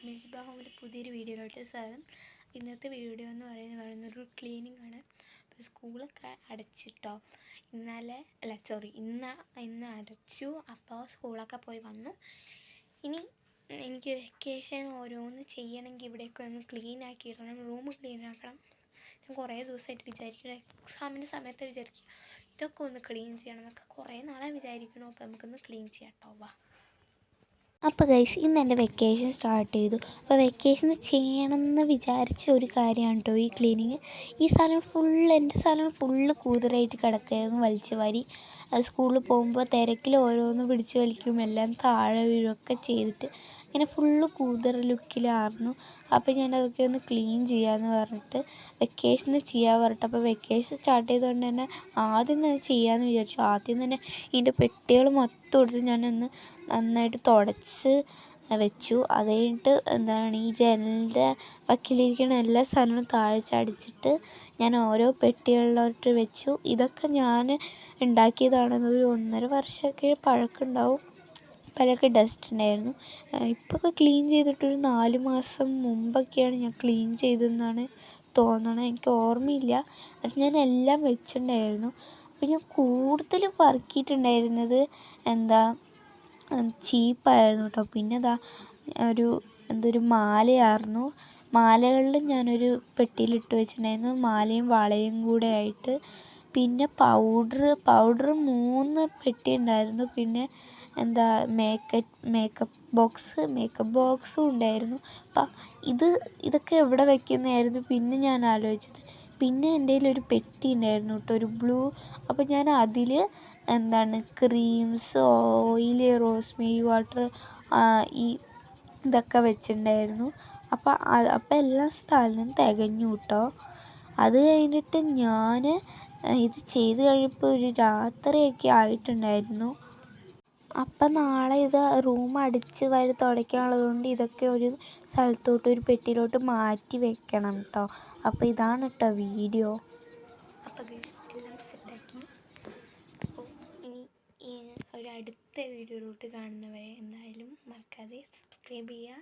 മിസ്ബാ ഹോമിൻ്റെ പുതിയൊരു വീഡിയോയിലോട്ട് സ്വാഗതം. ഇന്നത്തെ വീഡിയോ എന്ന് പറയുന്നൊരു ക്ലീനിങ് ആണ്. അപ്പോൾ സ്കൂളൊക്കെ അടച്ചിട്ടോ, ഇന്ന് അടച്ചു. അപ്പോൾ സ്കൂളൊക്കെ പോയി വന്നു. ഇനി എനിക്ക് വെക്കേഷൻ ഓരോന്ന് ചെയ്യണമെങ്കിൽ ഇവിടെയൊക്കെ ഒന്ന് ക്ലീൻ ആക്കിയിടണം, റൂം ക്ലീൻ ആക്കണം. ഞാൻ കുറേ ദിവസമായിട്ട് വിചാരിക്കണം, എക്സാമിൻ്റെ സമയത്ത് വിചാരിക്കും ഇതൊക്കെ ഒന്ന് ക്ലീൻ ചെയ്യണം എന്നൊക്കെ കുറേ നാളെ വിചാരിക്കണം. അപ്പോൾ നമുക്കൊന്ന് ക്ലീൻ ചെയ്യാം കേട്ടോ. വാ. അപ്പോൾ ഗൈസ്, ഇന്ന് എൻ്റെ വെക്കേഷൻ സ്റ്റാർട്ട് ചെയ്തു. അപ്പോൾ വെക്കേഷൻ ചെയ്യണമെന്ന് വിചാരിച്ച ഒരു കാര്യമാണ് കേട്ടോ ഈ ക്ലീനിങ്. എൻ്റെ സ്ഥലം ഫുള്ള് കൂതറായിട്ട് കിടക്കുകയായിരുന്നു, വലിച്ചു വാരി. സ്കൂളിൽ പോകുമ്പോൾ തിരക്കിൽ ഓരോന്ന് പിടിച്ച് വലിക്കും, എല്ലാം താഴെ വീഴുകയൊക്കെ ചെയ്തിട്ട് ഇങ്ങനെ ഫുള്ള് കൂതറ ലുക്കിലായിരുന്നു. അപ്പോൾ ഞാനതൊക്കെ ഒന്ന് ക്ലീൻ ചെയ്യാമെന്ന് പറഞ്ഞിട്ട് വെക്കേഷന് ചെയ്യാൻ പറഞ്ഞിട്ട്, അപ്പോൾ വെക്കേഷൻ സ്റ്റാർട്ട് ചെയ്തുകൊണ്ട് തന്നെ ആദ്യം തന്നെ ചെയ്യാമെന്ന് വിചാരിച്ചു. ആദ്യം തന്നെ ഇതിൻ്റെ പെട്ടികൾ മൊത്തം എടുത്ത് ഞാനൊന്ന് നന്നായിട്ട് തുടച്ച് വെച്ചു. അത് കഴിഞ്ഞിട്ട് ഈ ജനലിൻ്റെ വക്കിലിരിക്കുന്ന എല്ലാ സാധനവും താഴെ ചടിച്ചിട്ട് ഞാൻ ഓരോ പെട്ടികളിലോട്ട് വെച്ചു. ഇതൊക്കെ ഞാൻ ഉണ്ടാക്കിയതാണെന്നൊരു 1.5 വർഷമൊക്കെ പഴക്കമുണ്ടാവും. പലർക്ക് ഡസ്റ്റ് ഉണ്ടായിരുന്നു. ഇപ്പോഴൊക്കെ ക്ലീൻ ചെയ്തിട്ടൊരു 4 മാസം മുമ്പൊക്കെയാണ് ഞാൻ ക്ലീൻ ചെയ്തതെന്നാണ് തോന്നണത്, എനിക്ക് ഓർമ്മയില്ല. എന്നിട്ട് ഞാൻ എല്ലാം വെച്ചിട്ടുണ്ടായിരുന്നു. അപ്പോൾ ഞാൻ കൂടുതൽ പറക്കിയിട്ടുണ്ടായിരുന്നത് ചീപ്പായിരുന്നു കേട്ടോ. പിന്നെ ഒരു മാലയായിരുന്നു. മാലകളിൽ ഞാനൊരു പെട്ടിയിലിട്ട് വെച്ചിട്ടുണ്ടായിരുന്നു, മാലയും വളയും കൂടെ ആയിട്ട്. പിന്നെ പൗഡർ 3 പെട്ടി ഉണ്ടായിരുന്നു. പിന്നെ മേക്കപ്പ് ബോക്സും ഉണ്ടായിരുന്നു. അപ്പം ഇതൊക്കെ എവിടെ വെക്കുന്നതായിരുന്നു പിന്നെ ഞാൻ ആലോചിച്ചത്. പിന്നെ എൻ്റെ കയ്യിലൊരു പെട്ടി ഉണ്ടായിരുന്നു കേട്ടോ, ഒരു ബ്ലൂ. അപ്പോൾ ഞാൻ അതിൽ ക്രീംസ്, ഓയിൽ, റോസ്മേരി വാട്ടർ, ഇതൊക്കെ വെച്ചിട്ടുണ്ടായിരുന്നു. അപ്പം എല്ലാ സ്ഥലവും തികഞ്ഞു കേട്ടോ. അത് കഴിഞ്ഞിട്ട് ഞാൻ ഇത് ചെയ്ത് കഴിഞ്ഞപ്പോൾ ഒരു രാത്രിയൊക്കെ ആയിട്ടുണ്ടായിരുന്നു. അപ്പം നാളെ ഇത് റൂം അടിച്ച് വാരി തുടയ്ക്കാനുള്ളതുകൊണ്ട് ഇതൊക്കെ ഒരു സ്ഥലത്തോട്ട്, ഒരു പെട്ടിയിലോട്ട് മാറ്റി വെക്കണം കേട്ടോ. അപ്പോൾ ഇതാണ് കേട്ടോ വീഡിയോ. അപ്പോൾ എല്ലാം സെറ്റാക്കി. അപ്പോൾ ഇനി അടുത്ത വീഡിയോയിലോട്ട് കാണുന്നവരെ എന്തായാലും മറക്കാതെ സബ്സ്ക്രൈബ് ചെയ്യുക.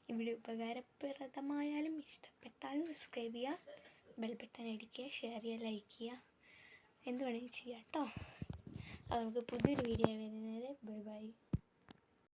ഈ വീഡിയോ ഉപകാരപ്രദമായാലും ഇഷ്ടപ്പെട്ടാലും സബ്സ്ക്രൈബ് ചെയ്യുക, ബെൽ ബട്ടൺ അടിക്കുക, ഷെയർ ചെയ്യുക, ലൈക്ക് ചെയ്യുക, എന്ത് വേണമെങ്കിലും ചെയ്യാം കേട്ടോ. അപ്പോൾ നമുക്ക് പുതിയൊരു വീഡിയോ വരുന്നത്. Bye bye.